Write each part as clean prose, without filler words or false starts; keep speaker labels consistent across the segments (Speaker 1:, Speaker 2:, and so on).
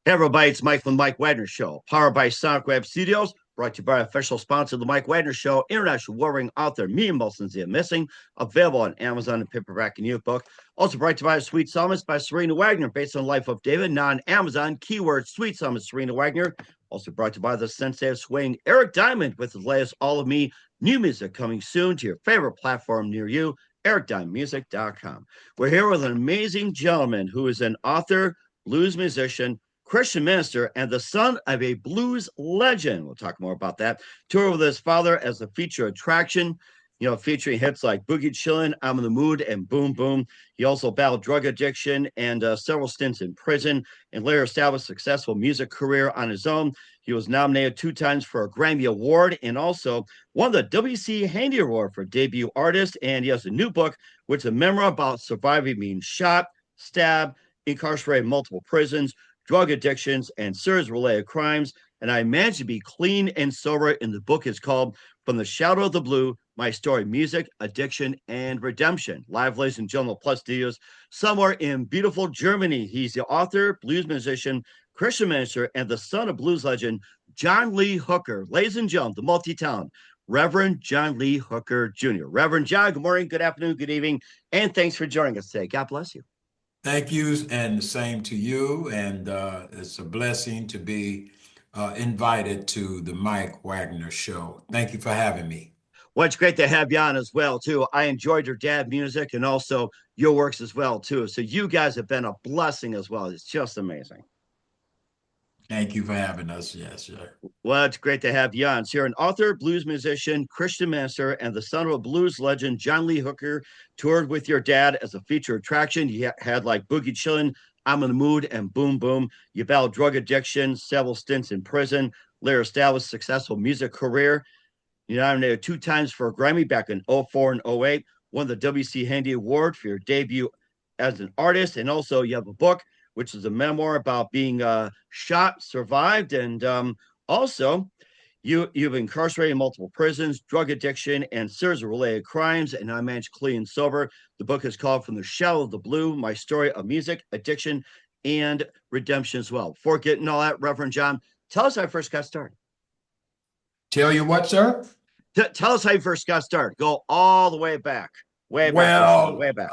Speaker 1: Hey everybody, it's Mike from the Mike Wagner Show, powered by Sonic Web Studios, brought to you by official sponsor of the Mike Wagner Show, international warring author, Me and Molson's The Missing, available on Amazon and paperback and ebook. Also brought to you by Sweet Summits by Serena Wagner, based on the life of David, non-Amazon, keyword Sweet Summits, Serena Wagner. Also brought to you by the Sensei of Swing, Eric Diamond, with his latest All of Me, new music coming soon to your favorite platform near you, ericdiamondmusic.com. We're here with an amazing gentleman who is an author, blues musician, Christian minister, and the son of a blues legend. We'll talk more about that. Toured with his father as a feature attraction, featuring hits like Boogie Chillin', I'm in the Mood, and Boom Boom. He also battled drug addiction and several stints in prison, and later established a successful music career on his own. He was nominated 2 times for a Grammy Award and also won the WC Handy Award for debut artist. And he has a new book, which is a memoir about surviving being shot, stabbed, incarcerated in multiple prisons, drug addictions, and serious related crimes. And I managed to be clean and sober. And the book is called From the Shadow of the Blue, My Story, Music, Addiction, and Redemption. Live, ladies and gentlemen, Plus Studios, somewhere in beautiful Germany. He's the author, blues musician, Christian minister, and the son of blues legend John Lee Hooker. Ladies and gentlemen, the multi-talent, Reverend John Lee Hooker Jr. Reverend John, good morning, good afternoon, good evening, and thanks for joining us today. God bless you.
Speaker 2: Thank you, and the same to you. And it's a blessing to be invited to the Mike Wagner Show. Thank you for having me.
Speaker 1: Well, it's great to have you on as well, too. I enjoyed your dad music and also your works as well, too. So you guys have been a blessing as well. It's just amazing.
Speaker 2: Thank you for having us. Yes, sir.
Speaker 1: Well, it's great to have you on. So you're an author, blues musician, Christian minister, and the son of a blues legend, John Lee Hooker. Toured with your dad as a feature attraction. You had like Boogie Chillin', I'm in the Mood, and Boom Boom. You battled drug addiction, several stints in prison, later established a successful music career. You nominated 2 times for a Grammy back in '04 and '08. Won the WC Handy Award for your debut as an artist. And also, you have a book, which is a memoir about being shot, survived, and also you've incarcerated in multiple prisons, drug addiction, and series of related crimes. And I managed clean and sober. The book is called From the Shadow of the Blue: My Story of Music, Addiction, and Redemption as well. Before getting all that, Reverend John, tell us how I first got started.
Speaker 2: Tell you what, sir?
Speaker 1: Tell us how you first got started. Go all the way back for sure,
Speaker 2: Well,
Speaker 1: way back.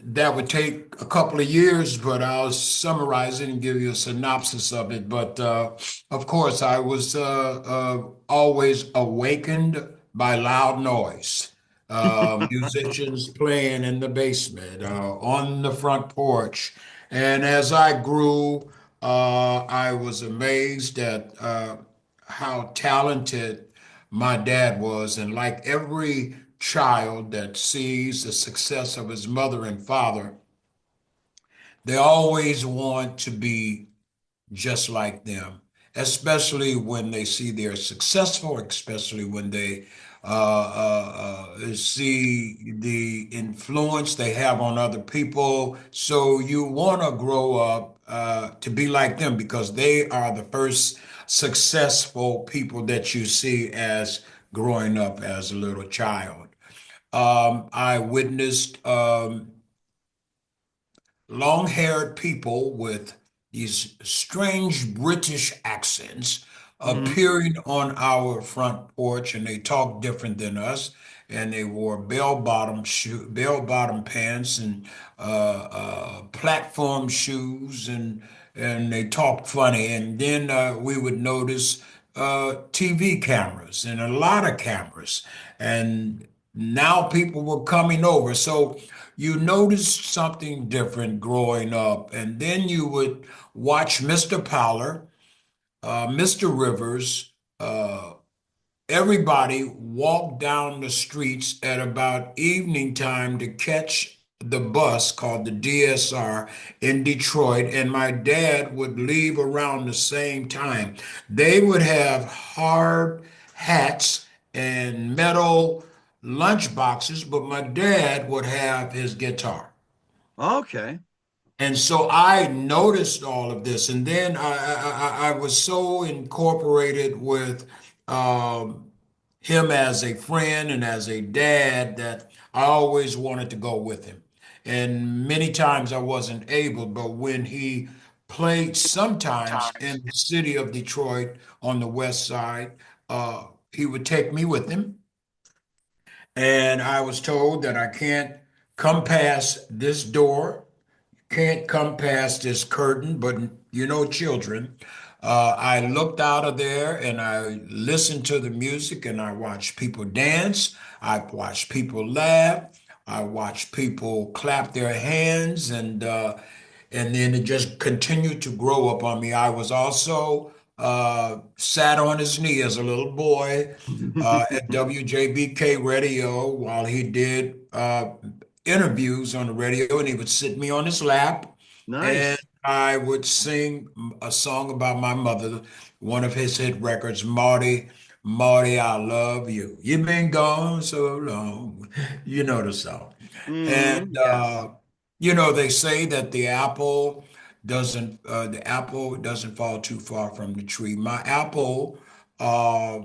Speaker 2: that would take a couple of years, but I'll summarize it and give you a synopsis of it. But of course, I was always awakened by loud noise. Musicians playing in the basement, on the front porch. And as I grew, I was amazed at how talented my dad was. And like every child that sees the success of his mother and father, they always want to be just like them, especially when they see they're successful, especially when they see the influence they have on other people. So you want to grow up to be like them because they are the first successful people that you see as growing up as a little child. I witnessed long haired people with these strange British accents
Speaker 1: Mm-hmm.
Speaker 2: appearing on our front porch, and they talked different than us. And they wore bell bottom pants, and platform shoes, and they talked funny. And then we would notice TV cameras and a lot of cameras, and now people were coming over. So you noticed something different growing up, and then you would watch Mr. Powler, Mr. Rivers, everybody walk down the streets at about evening time to catch the bus called the DSR in Detroit, and my dad would leave around the same time. They would have hard hats and metal lunch boxes, but my dad would have his guitar.
Speaker 1: Okay.
Speaker 2: And so I noticed all of this, and then I was so incorporated with um, him as a friend and as a dad that I always wanted to go with him. And many times I wasn't able, but when he played sometimes in the city of Detroit on the west side. He would take me with him, and I was told that I can't come past this door, can't come past this curtain, but children. I looked out of there and I listened to the music and I watched people dance. I watched people laugh. I watched people clap their hands and then it just continued to grow upon me. I was also sat on his knee as a little boy at WJBK radio while he did interviews on the radio, and he would sit me on his lap, and
Speaker 1: Nice.
Speaker 2: I would sing a song about my mother, one of his hit records, Marty, Marty, I love you. You've been gone so long. You know the song. And
Speaker 1: Yes.
Speaker 2: they say that the apple doesn't fall too far from the tree. My apple, uh,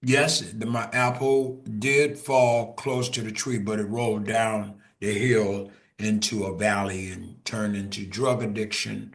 Speaker 2: yes, my apple did fall close to the tree, but it rolled down the hill into a valley and turned into drug addiction,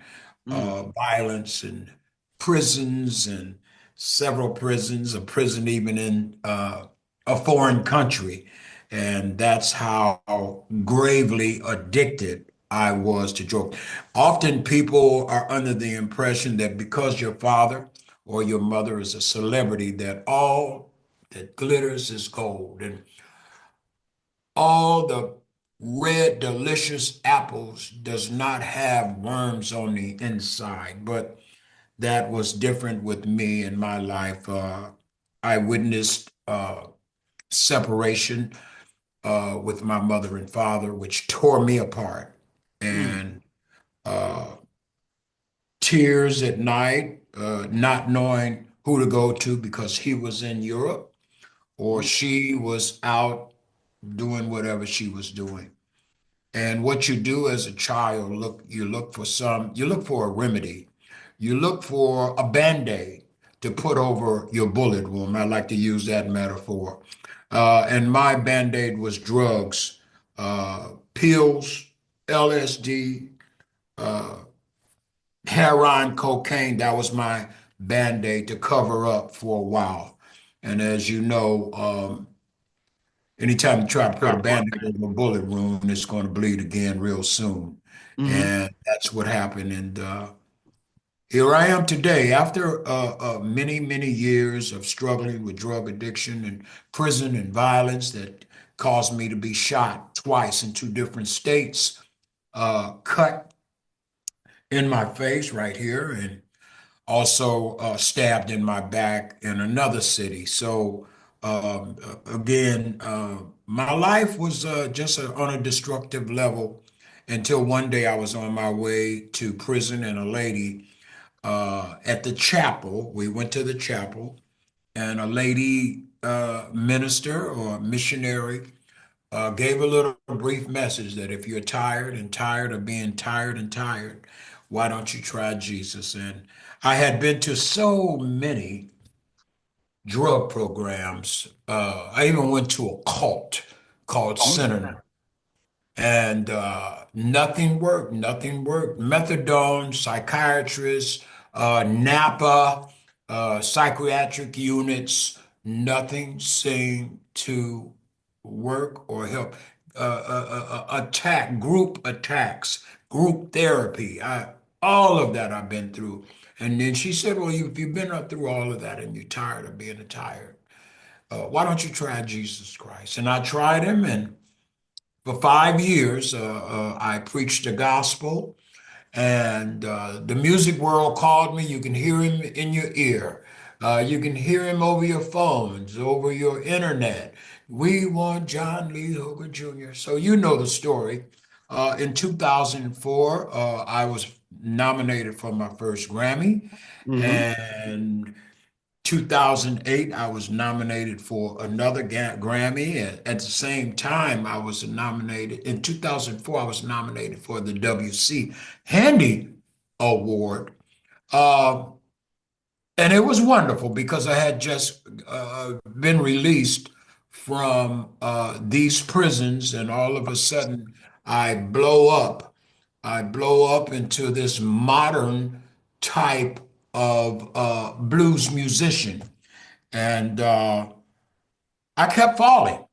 Speaker 1: Mm,
Speaker 2: violence, and prisons, and several prisons, a prison even in a foreign country. And that's how gravely addicted I was to drugs. Often people are under the impression that because your father or your mother is a celebrity, that all that glitters is gold and all the red delicious apples does not have worms on the inside. But that was different with me in my life. I witnessed separation with my mother and father, which tore me apart,
Speaker 1: mm,
Speaker 2: and uh, tears at night, not knowing who to go to because he was in Europe or
Speaker 1: mm,
Speaker 2: she was out doing whatever she was doing. And what you do as a child, you look for a remedy. You look for a band-aid to put over your bullet wound. I like to use that metaphor. And my band-aid was drugs, pills, LSD, uh, heroin, cocaine. That was my band-aid to cover up for a while. And as you know, anytime you try to put a band-aid over a bullet wound, it's going to bleed again real soon.
Speaker 1: mm-hmm.
Speaker 2: And that's what happened. And here I am today after many, many years of struggling with drug addiction and prison and violence that caused me to be shot twice in two different states, cut in my face right here, and also stabbed in my back in another city. So again, my life was just on a destructive level until one day I was on my way to prison, and a lady at the chapel, we went to the chapel, and a lady minister or missionary gave a little brief message that if you're tired and tired of being tired and tired, why don't you try Jesus? And I had been to so many drug programs. I even went to a cult called Synonym, and nothing worked. Nothing worked. Methadone, psychiatrists, Napa, psychiatric units, nothing seemed to work or help. Group attacks, group therapy, all of that I've been through. And then she said, well, if you've been up through all of that and you're tired of being tired, why don't you try Jesus Christ? And I tried him, and for 5 years, I preached the gospel, and the music world called me. You can hear him in your ear. You can hear him over your phones, over your internet. We want John Lee Hooker Jr. So you know the story. In 2004, I was nominated for my first Grammy,
Speaker 1: Mm-hmm.
Speaker 2: and 2008, I was nominated for another Grammy. At the same time, I was nominated in 2004. I was nominated for the WC Handy Award, uh, and it was wonderful because I had just been released from these prisons, and all of a sudden, I blow up I blow up into this modern type of blues musician. And I kept falling.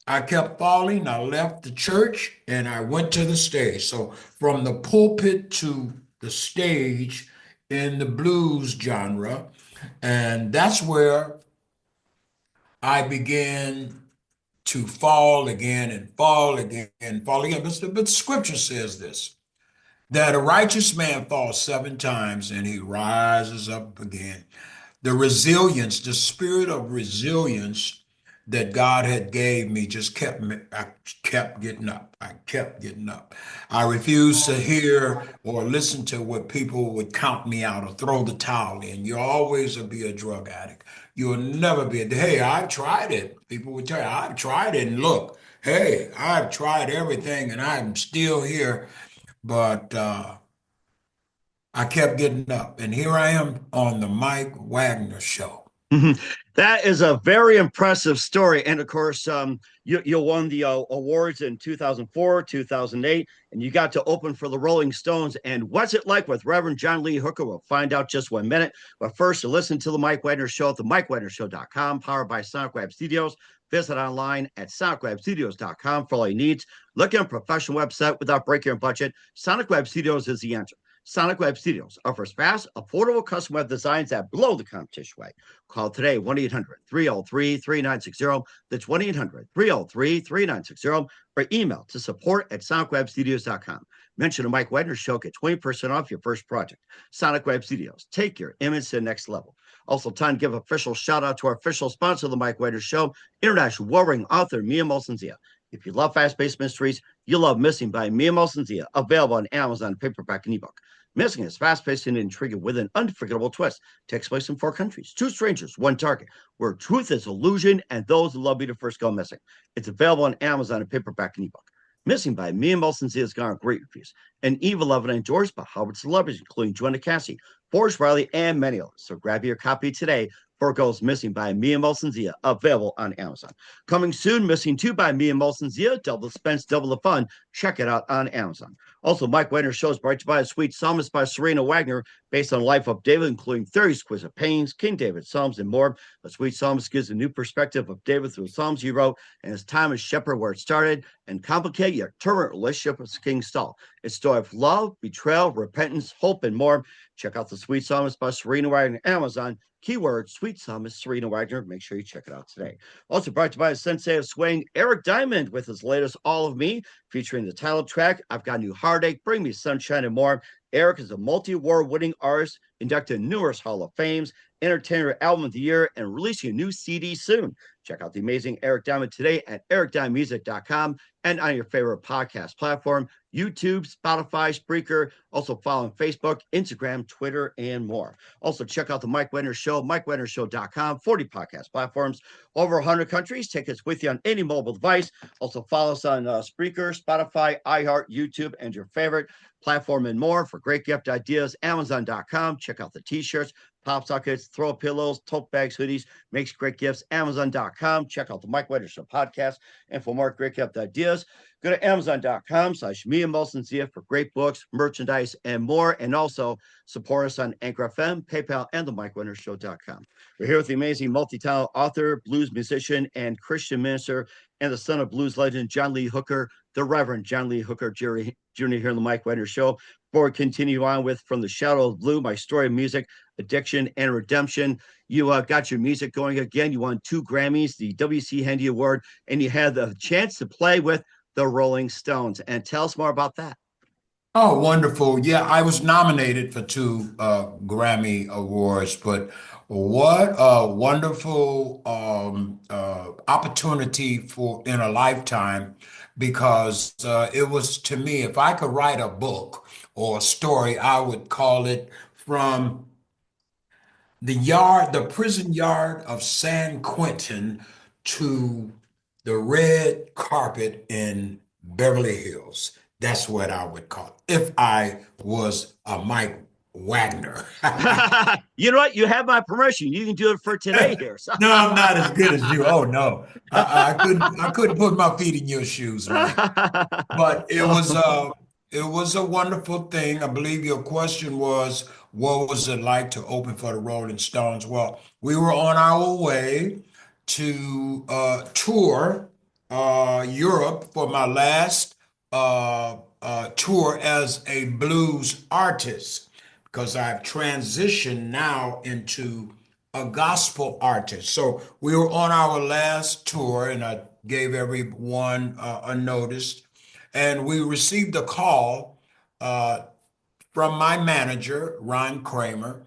Speaker 2: I kept falling. I left the church and I went to the stage. So from the pulpit to the stage in the blues genre. And that's where I began to fall again and fall again and fall again. But scripture says this, that a righteous man falls 7 times and he rises up again. The resilience, the spirit of resilience that God had gave me just kept me, I kept getting up. I kept getting up. I refused to hear or listen to what people would count me out or throw the towel in. You always will be a drug addict. You'll never be hey, I've tried it. People would tell you, I've tried it. And look, hey, I've tried everything and I'm still here. But I kept getting up. And here I am on the Mike Wagner show.
Speaker 1: Mhm. That is a very impressive story. And of course, you won the awards in 2004, 2008, and you got to open for the Rolling Stones. And what's it like with Reverend John Lee Hooker? We'll find out just 1 minute. But first, to listen to the Mike Wagner Show at the MikeWagnerShow.com, powered by SoundGrab Studios. Visit online at SoundGrabStudios.com for all your needs. Look at a professional website without breaking your budget. Sonic Web Studios is the answer. Sonic Web Studios offers fast, affordable custom web designs that blow the competition away. Call today 1-800-303-3960. That's 1-800-303-3960. Or email to support@sonicwebstudios.com. Mention the Mike Wagner Show, get 20% off your first project. Sonic Web Studios, take your image to the next level. Also, time to give official shout out to our official sponsor of the Mike Wagner Show, international warring author Mia Molson-Zia. If you love fast-paced mysteries, you love Missing by Mia Molson-Zia, available on Amazon, paperback, and ebook. Missing is fast-paced and intriguing with an unforgettable twist. Takes place in 4 countries, 2 strangers, 1 target, where truth is illusion and those who love you to first go missing. It's available on Amazon in paperback and ebook. Missing by Mia Molson-Zia has garnered great reviews. And Eve 11 endorsed by Howard celebrities, including Joanna Cassie, Forrest Riley, and many others. So grab your copy today. 4 Goes Missing by Mia Molson-Zia, available on Amazon. Coming soon, Missing 2 by Mia Molson-Zia, double the suspense, double the fun. Check it out on Amazon. Also, Mike Wagner Show is brought to you by A Sweet Psalmist by Serena Wagner, based on the life of David, including 30 exquisite paintings, King David Psalms, and more. A Sweet Psalmist gives a new perspective of David through the Psalms he wrote and his time as shepherd where it started, and complicate your turbulent relationship with King Saul. It's a story of love, betrayal, repentance, hope, and more. Check out The Sweet Psalmist by Serena Wagner on Amazon. Keyword Sweet Psalmist Serena Wagner. Make sure you check it out today. Also brought to you by the Sensei of Swing, Eric Diamond, with his latest All of Me, featuring the title track, I've Got a New Heartache, Bring Me Sunshine and More. Eric is a multi-award winning artist, inducted in numerous Hall of Fames, Entertainer Album of the Year, and releasing a new CD soon. Check out the amazing Eric Diamond today at ericdiamondmusic.com and on your favorite podcast platform, YouTube, Spotify, Spreaker. Also follow on Facebook, Instagram, Twitter, and more. Also check out the Mike Wagner Show, MikeWagnerShow.com, 40 podcast platforms, over 100 countries. Take us with you on any mobile device. Also follow us on Spreaker, Spotify, iHeart, YouTube, and your favorite platform and more. For great gift ideas, Amazon.com. Check out the t-shirts, pop sockets, throw pillows, tote bags, hoodies, makes great gifts. Amazon.com. Check out the Mike Wagner Show podcast. And for more great gift ideas, go to Amazon.com/Mia Molson-Zia for great books, merchandise, and more. And also support us on Anchor FM, PayPal, and the MikeWagnerShow.com. We're here with the amazing multi-talented author, blues musician, and Christian minister, and the son of blues legend John Lee Hooker, the Reverend John Lee Hooker Jr. here on the Mike Wagner Show. Before we continue on with From the Shadow of Blue, My Story of Music, Addiction, and Redemption, you got your music going again. You won 2 Grammys, the W.C. Handy Award, and you had the chance to play with the Rolling Stones. And tell us more about that.
Speaker 2: Oh, wonderful. Yeah, I was nominated for 2 Grammy Awards, but what a wonderful opportunity for in a lifetime because it was to me, if I could write a book or a story, I would call it From the prison yard of San Quentin to the red carpet in Beverly Hills. That's what I would call it if I was a Mike Wagner.
Speaker 1: You know what? You have my permission. You can do it for today here. So.
Speaker 2: No, I'm not as good as you. Oh no, I couldn't put my feet in your shoes, man. But it was a wonderful thing. I believe your question was, what was it like to open for the Rolling Stones? Well, we were on our way to tour Europe for my last tour as a blues artist because I've transitioned now into a gospel artist. So we were on our last tour, and I gave everyone a notice, and we received a call uh, from my manager, Ron Kramer,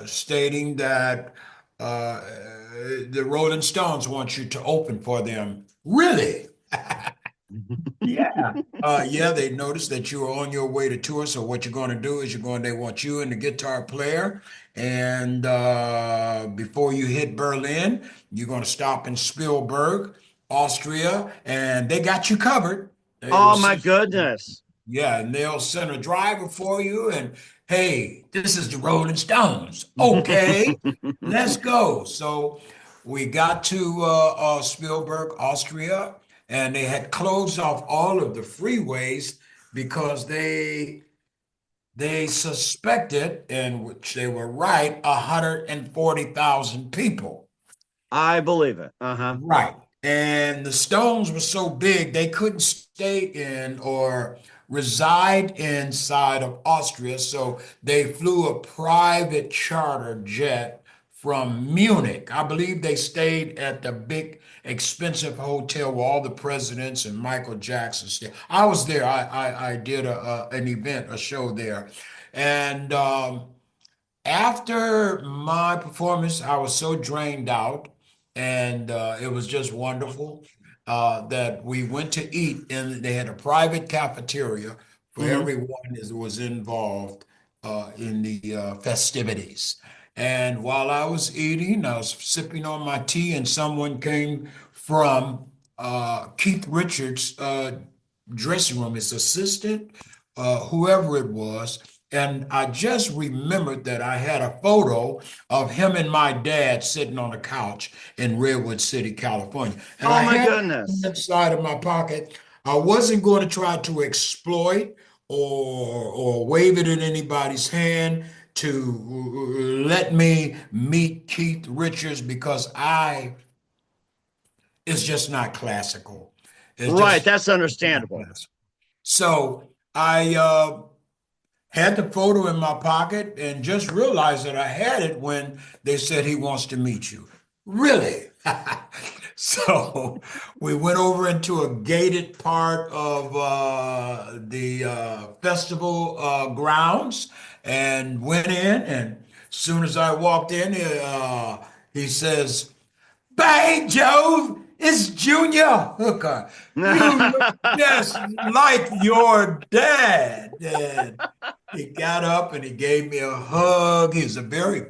Speaker 2: stating that uh, the Rolling Stones want you to open for them. Really? Yeah. Yeah, they noticed that you were on your way to tour. So what you're going to do is they want you and the guitar player. And before you hit Berlin, you're going to stop in Spielberg, Austria, and they got you covered. They will
Speaker 1: Oh my
Speaker 2: send,
Speaker 1: goodness.
Speaker 2: yeah, and they'll send a driver for you. And hey, this is the Rolling Stones. Okay, let's go. So we got to Spielberg, Austria, and they had closed off all of the freeways because they suspected, and which they were right, 140,000 people.
Speaker 1: I believe it. Uh-huh.
Speaker 2: Right. And the Stones were so big, they couldn't stay in or reside inside of Austria. So they flew a private charter jet from Munich. I believe they stayed at the big, expensive hotel where all the presidents and Michael Jackson stayed. I was there. I did an event, a show there. And after my performance, I was so drained out, and it was just wonderful that we went to eat, and they had a private cafeteria for
Speaker 1: Hmm.
Speaker 2: everyone that was involved in the festivities. And while I was eating, I was sipping on my tea, and someone came from Keith Richards' dressing room, his assistant, whoever it was. And I just remembered that I had a photo of him and my dad sitting on a couch in Redwood City, California. And
Speaker 1: Oh
Speaker 2: I
Speaker 1: my
Speaker 2: had it
Speaker 1: goodness.
Speaker 2: inside of my pocket. I wasn't going to try to exploit or wave it in anybody's hand to let me meet Keith Richards because it's just not classical. It's
Speaker 1: Right,
Speaker 2: just
Speaker 1: that's
Speaker 2: not
Speaker 1: understandable.
Speaker 2: classical. So I had the photo in my pocket and just realized that I had it when they said he wants to meet you. Really? So we went over into a gated part of the festival grounds and went in. And as soon as I walked in, he says, "By Jove, it's Junior Hooker. You look just like your dad." And he got up and he gave me a hug. He's a very,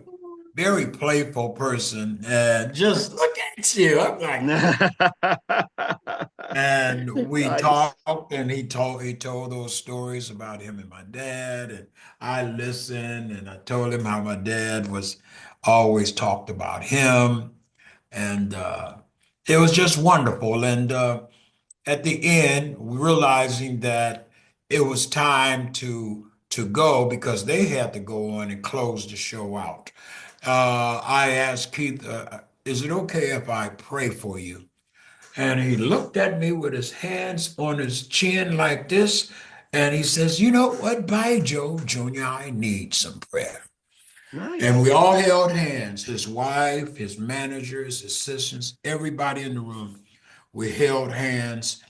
Speaker 2: very playful person. And just look at you. I'm like, and we
Speaker 1: Nice.
Speaker 2: talked, and he told those stories about him and my dad, and I listened, and I told him how my dad was always talked about him, and it was just wonderful. And at the end, realizing that it was time to go because they had to go on and close the show out. I asked Keith, "Is it okay if I pray for you?" And he looked at me with his hands on his chin like this, and he says, "You know what, by Joe Jr., I need some prayer." And we
Speaker 1: Nice.
Speaker 2: all held hands, his wife, his managers, his assistants, everybody in the room. We held hands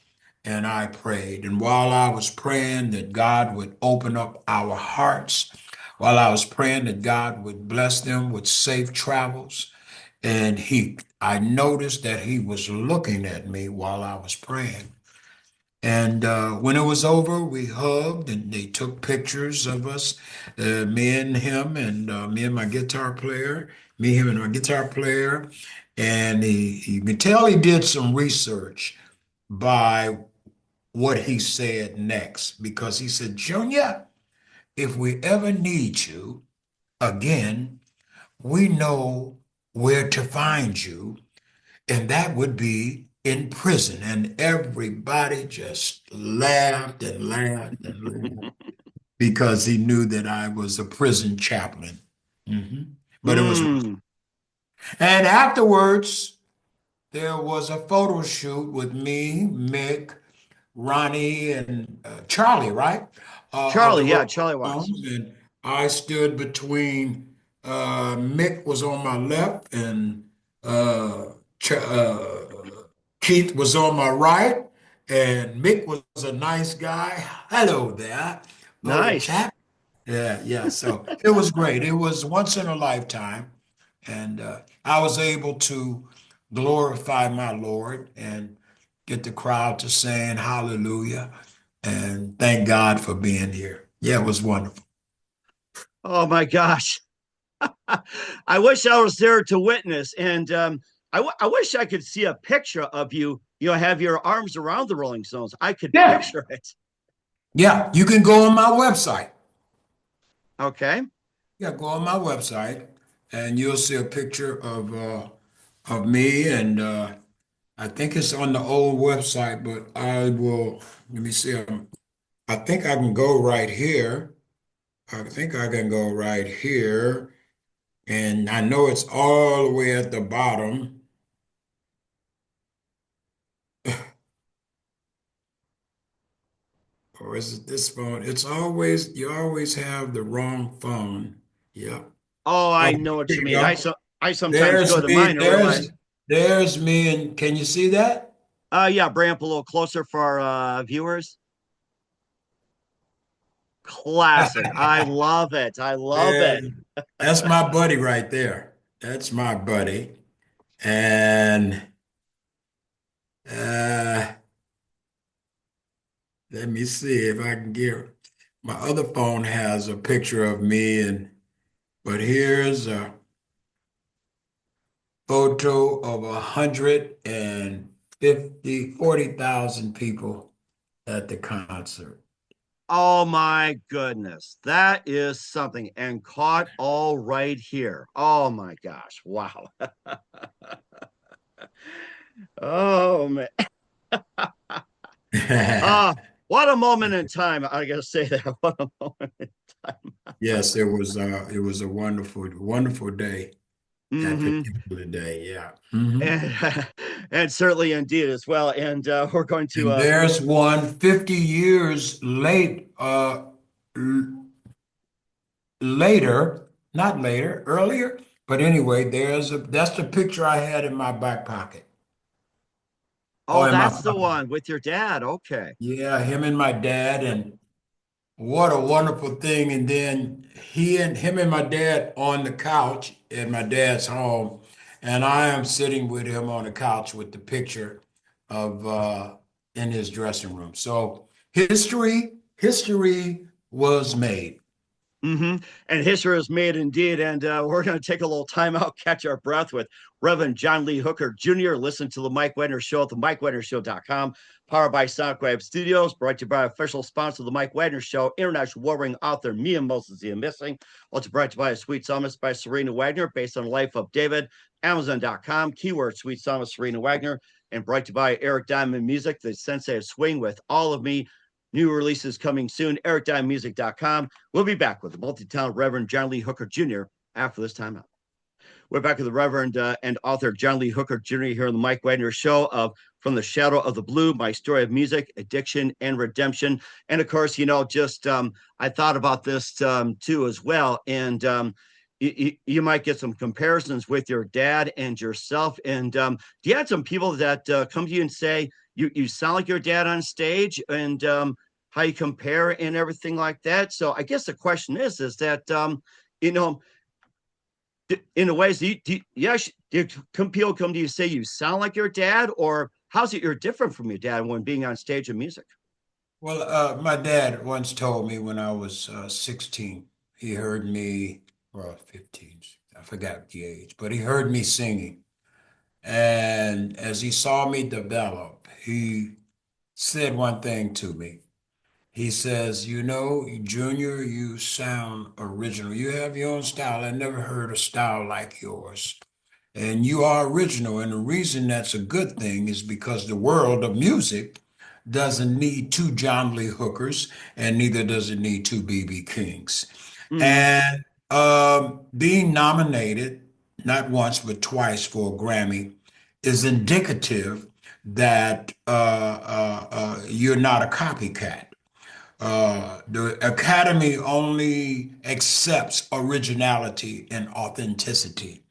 Speaker 2: and I prayed. And while I was praying that God would open up our hearts, while I was praying that God would bless them with safe travels, and I noticed that he was looking at me while I was praying. And when it was over, we hugged and they took pictures of us, me and him, and me and my guitar player, me, him, and my guitar player. And you can tell he did some research by what he said next, because he said, "Junior, if we ever need you again, we know where to find you, and that would be in prison, and everybody just laughed and laughed and laughed because he knew that I was a prison chaplain. Mhm. But it was,
Speaker 1: Mm,
Speaker 2: and afterwards, there was a photo shoot with me, Mick, Ronnie, and Charlie, right? Of the
Speaker 1: Charlie, yeah,
Speaker 2: Rolling
Speaker 1: Charlie Watts.
Speaker 2: Stones. And I stood between, Mick was on my left, and uh, Keith was on my right. And Mick was a nice guy. Hello there, old
Speaker 1: Nice.
Speaker 2: chap. Yeah, yeah. So it was great. It was once in a lifetime. And I was able to glorify my Lord and get the crowd to saying hallelujah and thank God for being here. Yeah, it was wonderful.
Speaker 1: Oh my gosh. I wish I was there to witness. And I wish I could see a picture of you, have your arms around the Rolling Stones. I could
Speaker 2: Yeah.
Speaker 1: picture it.
Speaker 2: Yeah, you can go on my website.
Speaker 1: Okay.
Speaker 2: Yeah, go on my website and you'll see a picture of me, and I think it's on the old website, but I will let me see. I think I can go right here. I think I can go right here. And I know it's all the way at the bottom. Or is it this phone? It's always, you always have the wrong phone. Yep.
Speaker 1: Oh,
Speaker 2: Oh,
Speaker 1: I know what
Speaker 2: here
Speaker 1: you
Speaker 2: you
Speaker 1: mean.
Speaker 2: go.
Speaker 1: I sometimes go
Speaker 2: There's
Speaker 1: to
Speaker 2: me.
Speaker 1: mine and realize,
Speaker 2: There's me. And can you see that?
Speaker 1: yeah, bring up a little closer for our viewers. Classic. I love it. I love
Speaker 2: Yeah,
Speaker 1: it.
Speaker 2: that's my buddy right there. That's my buddy. And uh, let me see if I can get my other phone has a picture of me, and but here's a photo of 40,000 people at the concert.
Speaker 1: Oh my goodness. That is something. And caught all right here. Oh my gosh. Wow. Oh man. Ah, what a moment in time. I gotta say that. What a moment in time.
Speaker 2: Yes, it was a wonderful, wonderful day, that
Speaker 1: Mm-hmm.
Speaker 2: particular day. Yeah. Hmm.
Speaker 1: And, and certainly indeed as well. And we're going to
Speaker 2: And there's one 50 years l- later, not later, earlier. But anyway, that's the picture I had in my back pocket.
Speaker 1: oh,
Speaker 2: Oh, in my
Speaker 1: that's the
Speaker 2: pocket.
Speaker 1: one with your dad. Okay.
Speaker 2: Yeah, him and my dad, and what a wonderful thing. And then him and my dad on the couch at my dad's home, and I am sitting with him on the couch with the picture of in his dressing room. So history was made.
Speaker 1: Mm-hmm. And history is made indeed. And we're going to take a little time out, catch our breath with Reverend John Lee Hooker Jr. Listen to the Mike Wagner Show at the MikeWagnerShow.com. Powered by SoundWeb Studios. Brought to you by official sponsor of the Mike Wagner Show, international warring author Mia Moses the Missing. Also brought to you by a Sweet Psalmist by Serena Wagner, based on the life of David. Amazon.com. Keyword Sweet Psalmist Serena Wagner. And brought to you by Eric Diamond Music, the Sensei of Swing with All of Me. New releases coming soon. EricDimemusic.com. We'll be back with the multi-talented Reverend John Lee Hooker Jr. after this time out. We're back with the Reverend and author John Lee Hooker Jr. here on the Mike Wagner Show of From the Shadow of the Blue, My Story of Music, Addiction, and Redemption. And of course, just I thought about this too as well. And you might get some comparisons with your dad and yourself. And do you have some people that come to you and say, you sound like your dad on stage, and how you compare and everything like that? So I guess the question is that, you know, in a way, do people come to you say you sound like your dad, or how's it you're different from your dad when being on stage in music?
Speaker 2: Well, my dad once told me when I was 16, he heard me, well, 15, I forgot the age, but he heard me singing. And as he saw me develop, he said one thing to me. He says, Junior, you sound original. You have your own style. I never heard a style like yours. and you are original. And the reason that's a good thing is because the world of music doesn't need two John Lee Hookers, and neither does it need two BB Kings.
Speaker 1: Hmm.
Speaker 2: And being nominated not once but twice for a Grammy is indicative that you're not a copycat. The Academy only accepts originality and authenticity.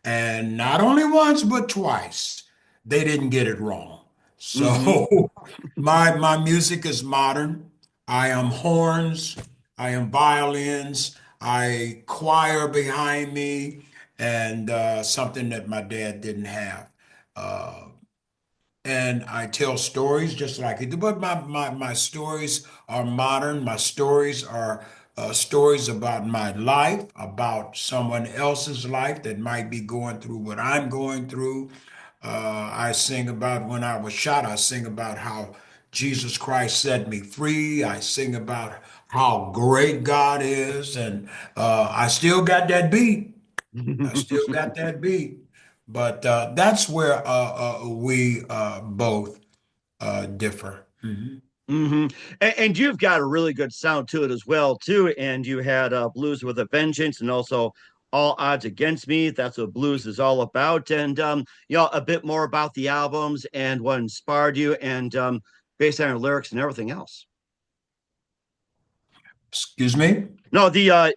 Speaker 2: And not only once, but twice, they didn't get it wrong.
Speaker 1: Hmm.
Speaker 2: So my music is modern. I am horns, I am violins, I choir behind me, and something that my dad didn't have. Uh, and I tell stories just like he did. But my stories are modern. My stories are stories about my life, about someone else's life that might be going through what I'm going through. I sing about when I was shot. I sing about how Jesus Christ set me free. I sing about how great God is, and I still got that beat. I still got that beat. But that's where we both differ. Mhm.
Speaker 1: Hmm. And you've got a really good sound to it as well, too. And you had Blues with a Vengeance, and also All Odds Against Me. That's what blues is all about. And a bit more about the albums and what inspired you, and based on your lyrics and everything else.
Speaker 2: Excuse me?
Speaker 1: No, the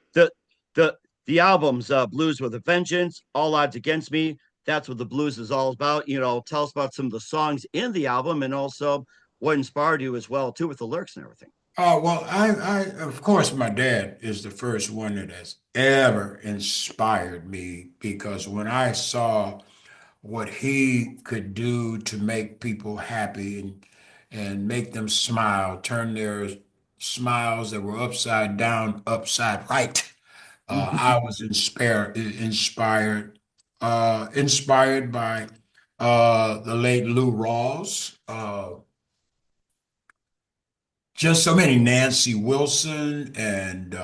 Speaker 1: the albums, Blues with a Vengeance, All Odds Against Me. That's what the blues is all about. Tell us about some of the songs in the album, and also what inspired you as well, too, with the lyrics and everything.
Speaker 2: Oh, well, of course, my dad is the first one that has ever inspired me because when I saw what he could do to make people happy and make them smile, turn their smiles that were upside down, upside right. I was inspired by the late Lou Rawls, just so many Nancy Wilson and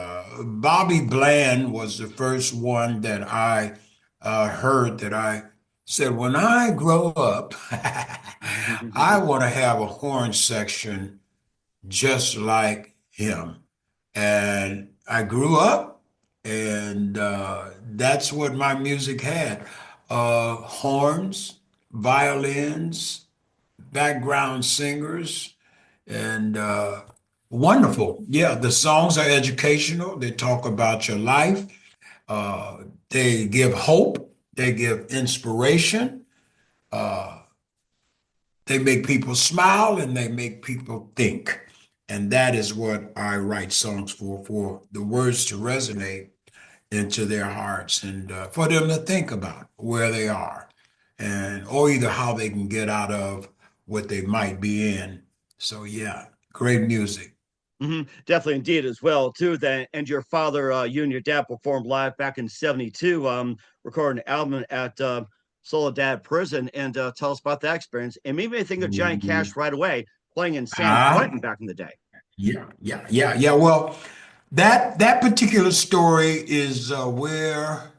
Speaker 2: Bobby Bland was the first one that I heard that I said, when I grow up, I want to have a horn section just like him. And I grew up, and that's what my music had horns, violins, background singers, and wonderful. Yeah, the songs are educational, they talk about your life, uh, they give hope, they give inspiration. Uh, they make people smile and they make people think. And that is what I write songs for the words to resonate into their hearts and for them to think about where they are and or either how they can get out of what they might be in. So yeah, great music.
Speaker 1: Definitely, indeed, as well, too. That and your father, you and your dad performed live back in '72, recording an album at Soledad Prison, and tell us about that experience. And maybe I think of Johnny Cash right away, playing in San
Speaker 2: Ah,
Speaker 1: Quentin back in the day.
Speaker 2: yeah. Well, that particular story is where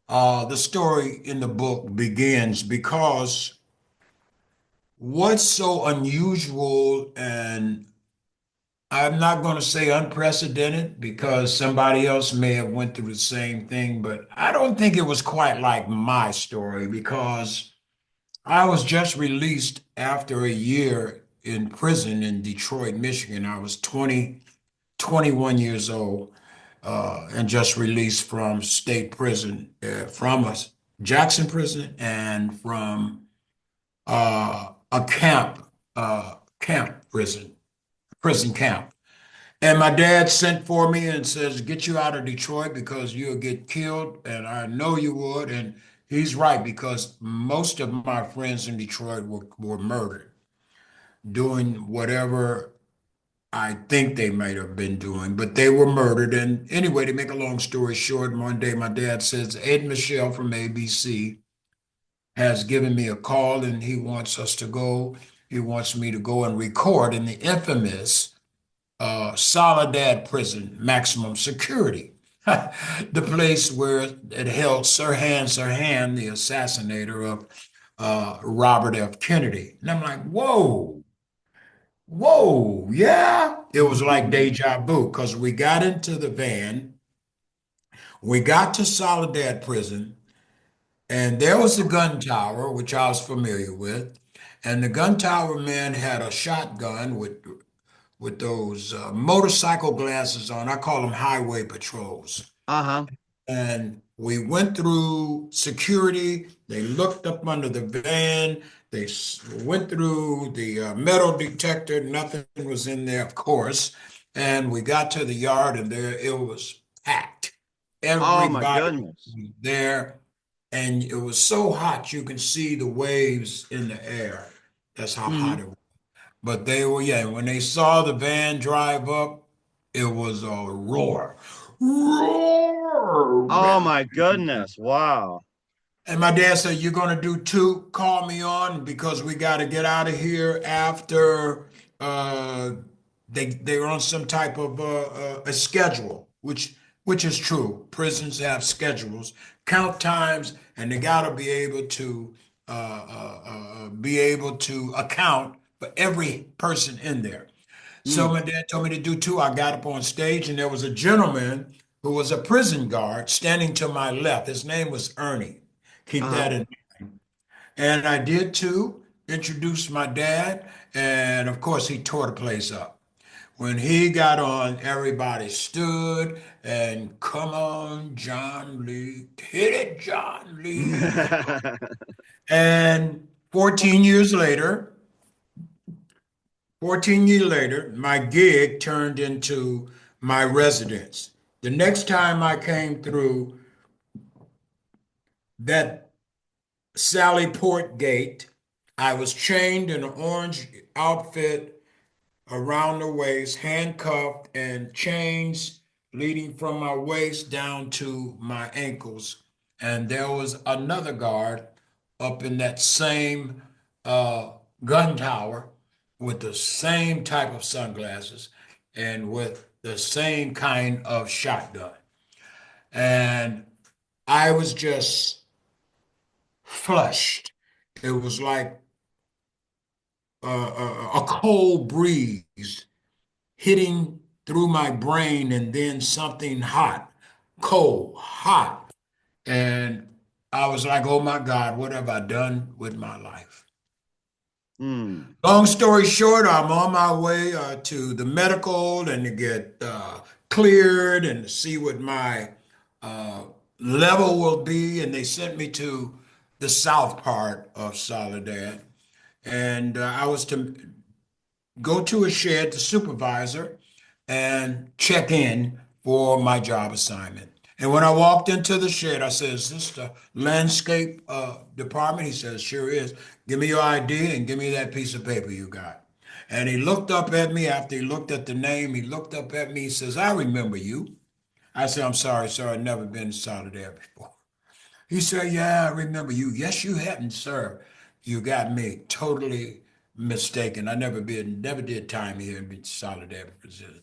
Speaker 2: the story in the book begins because what's so unusual and I'm not going to say unprecedented because somebody else may have went through the same thing, but I don't think it was quite like my story because I was just released after a year in prison in Detroit, Michigan. I was 21 years old and just released from state prison, from a Jackson prison and from a camp prison camp. And my dad sent for me and says, get you out of Detroit because you'll get killed. And I know you would. And he's right because most of my friends in Detroit were murdered doing whatever I think they might have been doing, but they were murdered. And anyway, to make a long story short, one day my dad says, Ed Michelle from ABC has given me a call and he wants us to go. He wants me to go and record in the infamous Soledad prison, maximum security. the place where it held Sirhan, the assassinator of Robert F. Kennedy. And I'm like, whoa, whoa, yeah. It was like deja vu because we got into the van, we got to Soledad Prison, and there was the gun tower, which I was familiar with. And the gun tower man had a shotgun with those motorcycle glasses on. I call them highway patrols.
Speaker 1: Uh-huh.
Speaker 2: And we went through security. They looked up under the van. They went through the metal detector. Nothing was in there, of course. And we got to the yard, and there it was packed.
Speaker 1: Oh my
Speaker 2: Everybody
Speaker 1: goodness.
Speaker 2: was there, and it was so hot you can see the waves in the air. That's how hot
Speaker 1: Hmm.
Speaker 2: it was. But they were, yeah, when they saw the van drive up, it was a roar. Roar,
Speaker 1: Oh
Speaker 2: man.
Speaker 1: my goodness. Wow.
Speaker 2: And my dad said, "You're going to do two? Call me on because we got to get out of here after uh, they're on some type of a schedule, which is true. Prisons have schedules, count times, and they got to be able to account for every person in there." So
Speaker 1: Mm.
Speaker 2: my dad told me to do two. I got up on stage, and there was a gentleman who was a prison guard standing to my left. His name was Ernie. Keep
Speaker 1: Uh-huh.
Speaker 2: that in. And I did too, introduced my dad, and of course, he tore the place up. When he got on, everybody stood and come on, John Lee, hit it, John Lee. And 14 years later, 14 years later, my gig turned into my residence. The next time I came through that Sally Port gate, I was chained in an orange outfit around the waist, handcuffed, and chains leading from my waist down to my ankles. And there was another guard up in that same uh, gun tower with the same type of sunglasses and with the same kind of shotgun. And I was just flushed. It was like a cold breeze hitting through my brain and then something hot, cold, hot. And I was like, oh my God, what have I done with my life?
Speaker 1: Mm.
Speaker 2: Long story short, I'm on my way to the medical and to get cleared and to see what my uh, level will be. And they sent me to the south part of Soledad. And I was to go to a shed, the supervisor, and check in for my job assignment. And when I walked into the shed, I said, "Is this the landscape department?" He says, "Sure is. Give me your ID and give me that piece of paper you got." And he looked up at me after he looked at the name. He looked up at me. He says, "I remember you." I said, "I'm sorry, sir. I've never been to Solitaire before." He said, "Yeah, I remember you." "Yes, you hadn't, sir. You got me totally mistaken. I never did time here in Solidarity Brazil."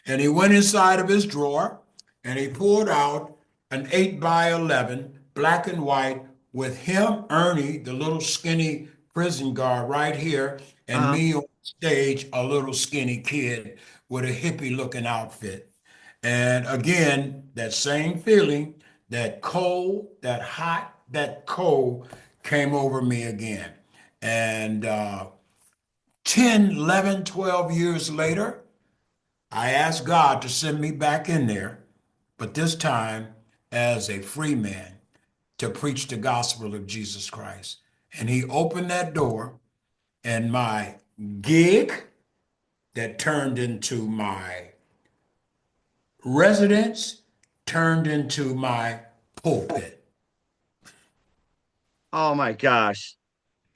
Speaker 2: And he went inside of his drawer and he pulled out an 8 by 11, black and white, with him, Ernie, the little skinny prison guard right here, and
Speaker 1: Uh-huh.
Speaker 2: me on stage, a little skinny kid with a hippie looking outfit. And again, that same feeling, that cold, that hot, that cold came over me again. And 10, 11, 12 years later, I asked God to send me back in there, but this time as a free man to preach the gospel of Jesus Christ. And he opened that door, and my gig that turned into my residence turned into my pulpit.
Speaker 1: Oh my gosh.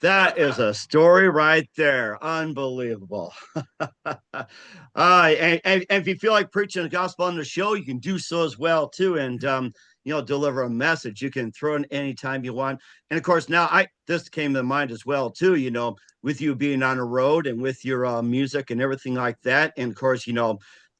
Speaker 1: That is a story right there. Unbelievable. And if you feel like preaching the gospel on the show, you can do so as well too. And deliver a message. You can throw in anytime you want. And of course, now I this came to mind as well too. With you being on the road and with your music and everything like that. And of course,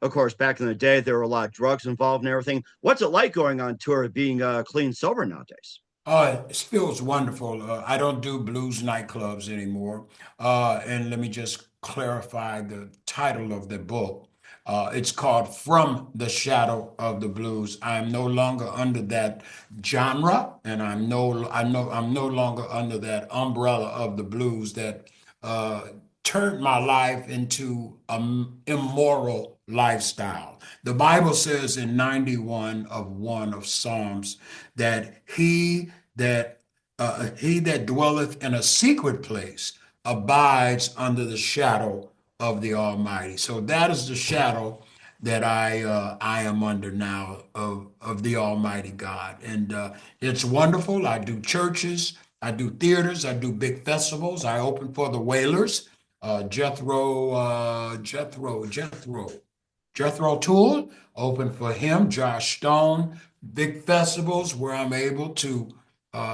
Speaker 1: Of course, back in the day, there were a lot of drugs involved and everything. What's it like going on tour, being clean sober nowadays?
Speaker 2: It feels wonderful. I don't do blues nightclubs anymore. And let me just clarify the title of the book. It's called From the Shadow of the Blues. I am no longer under that genre, and I'm no longer under that umbrella of the blues that uh, turned my life into an immoral lifestyle. The Bible says in 91 of 1 of Psalms that he that dwelleth in a secret place abides under the shadow of the Almighty. So that is the shadow that I am under now of the Almighty God, and it's wonderful. I do churches, I do theaters, I do big festivals. I open for the Wailers, Jethro Tull, open for him, Josh Stone, big festivals where I'm able to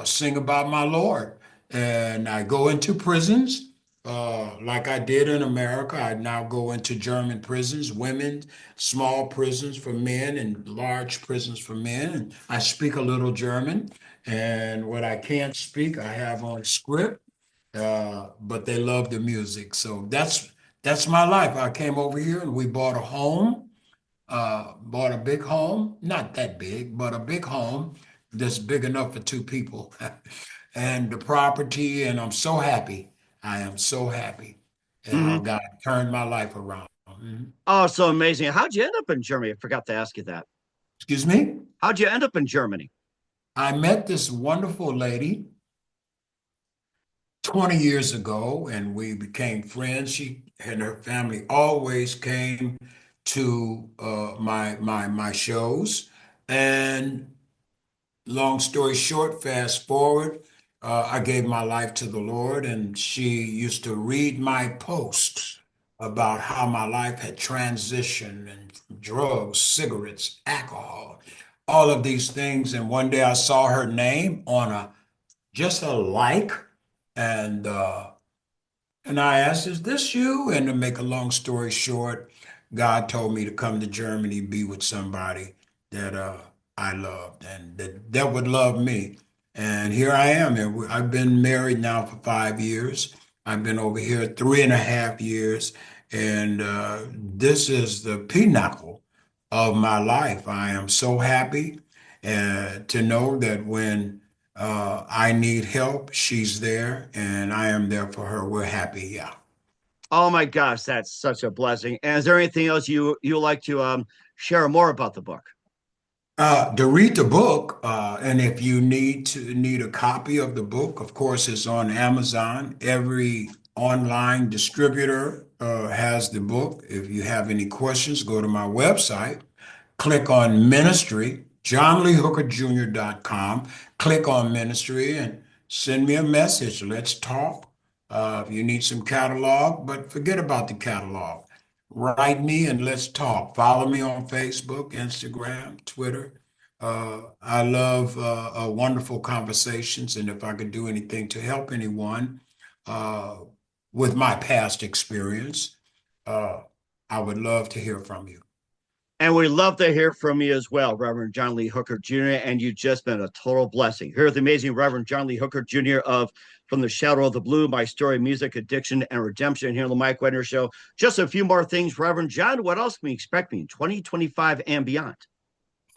Speaker 2: sing about my Lord. And I go into prisons like I did in America. I now go into German prisons, women, small prisons for men, and large prisons for men. And I speak a little German. And what I can't speak, I have on script, but they love the music. So that's my life. I came over here and we bought a home, bought a big home, not that big, but a big home that's big enough for two people. And the property, and I'm so happy. I am so happy at how
Speaker 1: Hmm.
Speaker 2: God turned my life around. Mhm.
Speaker 1: Oh, so amazing. How'd you end up in Germany? I forgot to ask you that.
Speaker 2: Excuse me?
Speaker 1: How'd you end up in Germany?
Speaker 2: I met this wonderful lady 20 years ago, and we became friends. She and her family always came to my shows. And long story short, fast forward, I gave my life to the Lord, and she used to read my posts about how my life had transitioned and drugs, cigarettes, alcohol, all of these things. And one day I saw her name on a just a like, and I asked, "Is this you?" And to make a long story short, God told me to come to Germany, be with somebody that I loved and that would love me. And here I am. And I've been married now for 5 years. I've been over here 3.5 years. And this is the pinnacle of my life. I am so happy to know that when I need help, she's there, and I am there for her. We're happy, yeah.
Speaker 1: Oh my gosh, that's such a blessing. And is there anything else you like to share more about the book?
Speaker 2: To read the book, and if you need a copy of the book, of course, it's on Amazon. Every online distributor has the book. If you have any questions, go to my website, click on ministry, johnleehookerjr.com, click on ministry and send me a message. Let's talk. If you need some catalog, but forget about the catalog. Write me and let's talk. Follow me on Facebook, Instagram, Twitter. I love wonderful conversations, and if I could do anything to help anyone uh, with my past experience, uh, I would love to hear from you.
Speaker 1: And we love to hear from you as well, Reverend John Lee Hooker Jr. And you've just been a total blessing. Here's the amazing Reverend John Lee Hooker Jr. of From the Shadow of the Blue, My Story, Music, Addiction, and Redemption here on the Mike Wagner Show. Just a few more things, Reverend John. What else can we expect in 2025 and beyond?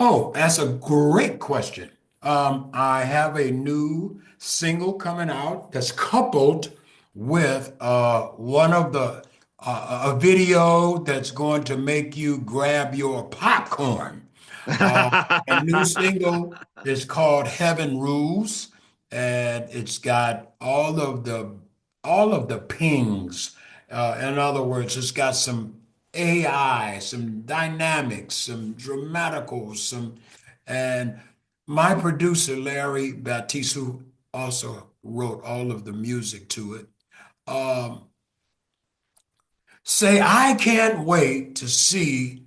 Speaker 2: Oh, that's a great question. I have a new single coming out that's coupled with one of the a video that's going to make you grab your popcorn. Uh, a new single is called Heaven Rules, and it's got all of the pings. In other words, it's got some AI, some dynamics, some dramaticals, and my producer Larry Baptiste, who also wrote all of the music to it, um, say I can't wait to see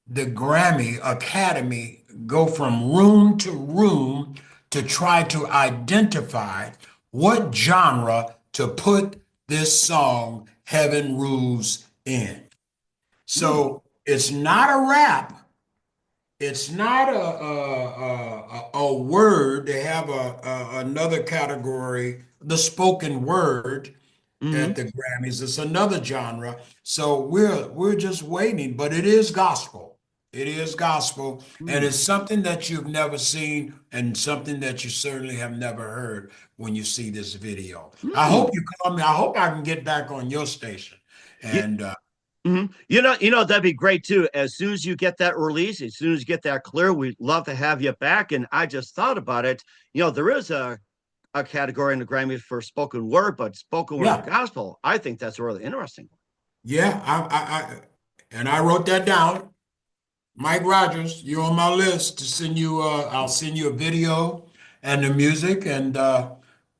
Speaker 2: the Grammy Academy go from room to room to try to identify what genre to put this song Heaven Rules in.
Speaker 1: Hmm.
Speaker 2: So It's not a rap. It's not a word. They have another category, the spoken word
Speaker 1: Hmm.
Speaker 2: at the Grammys. It's another genre. So we're just waiting, but it is gospel. It is gospel, and
Speaker 1: Hmm.
Speaker 2: it's something that you've never seen and something that you certainly have never heard when you see this video. I
Speaker 1: Hmm.
Speaker 2: hope you call me. I hope I can get back on your station.
Speaker 1: You,
Speaker 2: And
Speaker 1: that'd be great too. As soon as you get that release, as soon as you get that clear, we'd love to have you back. And I just thought about it. There is a category in the Grammys for spoken word, but spoken word
Speaker 2: yeah,
Speaker 1: gospel, I think that's really interesting.
Speaker 2: yeah, and I wrote that down. Mike Rogers, you're on my list to send you. I'll send you a video and the music, and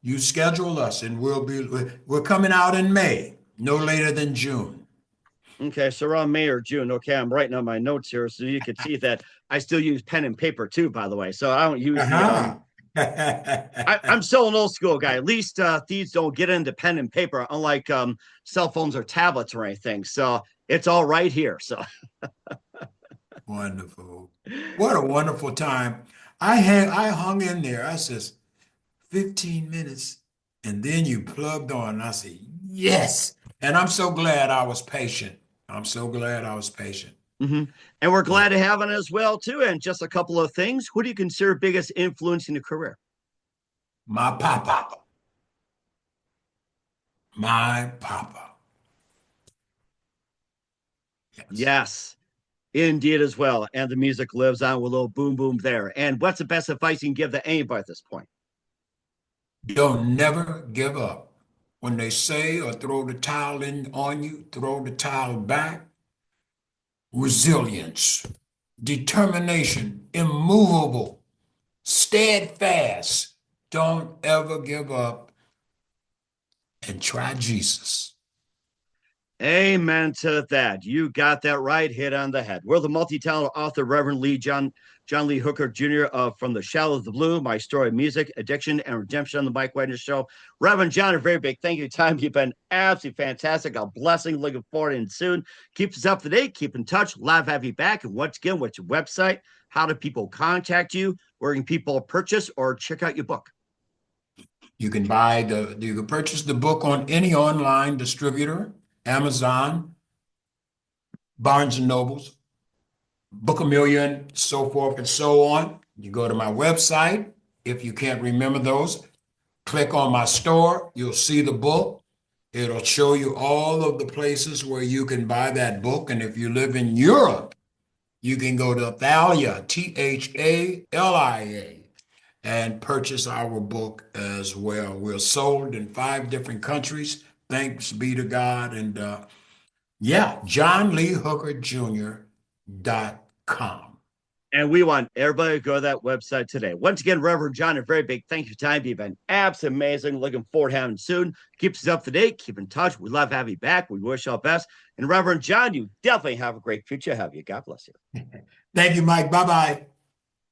Speaker 2: you schedule us, and we're coming out in May, no later than June.
Speaker 1: Okay, so around May or June. Okay, I'm writing on my notes here so you could see that I still use pen and paper too, by the way. So I don't use the
Speaker 2: Uh-huh.
Speaker 1: I'm still an old school guy. At least thieves don't get into pen and paper, unlike cell phones or tablets or anything. So it's all right here. So
Speaker 2: Wonderful. What a wonderful time. I hung in there. I says 15 minutes, and then you plugged on. I said, yes. And I'm so glad I was patient. I'm so glad I was patient.
Speaker 1: mhm. And we're
Speaker 2: Yeah.
Speaker 1: glad to have it as well too. And just a couple of things. Who do you consider biggest influence in your career?
Speaker 2: My papa. My papa. Yes.
Speaker 1: Yes, indeed as well. And the music lives on with a little boom boom there. And what's the best advice you can give to anybody at this point?
Speaker 2: Don't never give up. When they say or throw the towel in on you, throw the towel back. Resilience, determination, immovable, steadfast. Don't ever give up and try Jesus.
Speaker 1: Amen to that. You got that right. Hit on the head. We're the multi-talented author, Reverend John Lee Hooker Jr. From The Shallow of the Blue, My Story of Music, Addiction, and Redemption on the Mike Wagner Show. Reverend John, a very big thank you time. You've been absolutely fantastic. A blessing. Looking forward to soon. Keep us up to date. Keep in touch. Love have you back. And once again, what's your website? How do people contact you? Where can people purchase or check out your book?
Speaker 2: You can purchase the book on any online distributor, Amazon, Barnes and Nobles, Book a Million, so forth and so on. You go to my website. If you can't remember those, click on my store. You'll see the book. It'll show you all of the places where you can buy that book. And if you live in Europe, you can go to Thalia, Thalia, and purchase our book as well. We're sold in 5 different countries. Thanks be to God. And yeah, JohnLeeHookerJr.com.
Speaker 1: And we want everybody to go to that website today. Once again, Reverend John, a very big thank you for your time. You've been absolutely amazing. Looking forward to having you soon. Keep us up to date. Keep in touch. We love having you back. We wish you all best. And Reverend John, you definitely have a great future. Have you? God bless you.
Speaker 2: Thank you, Mike. Bye bye.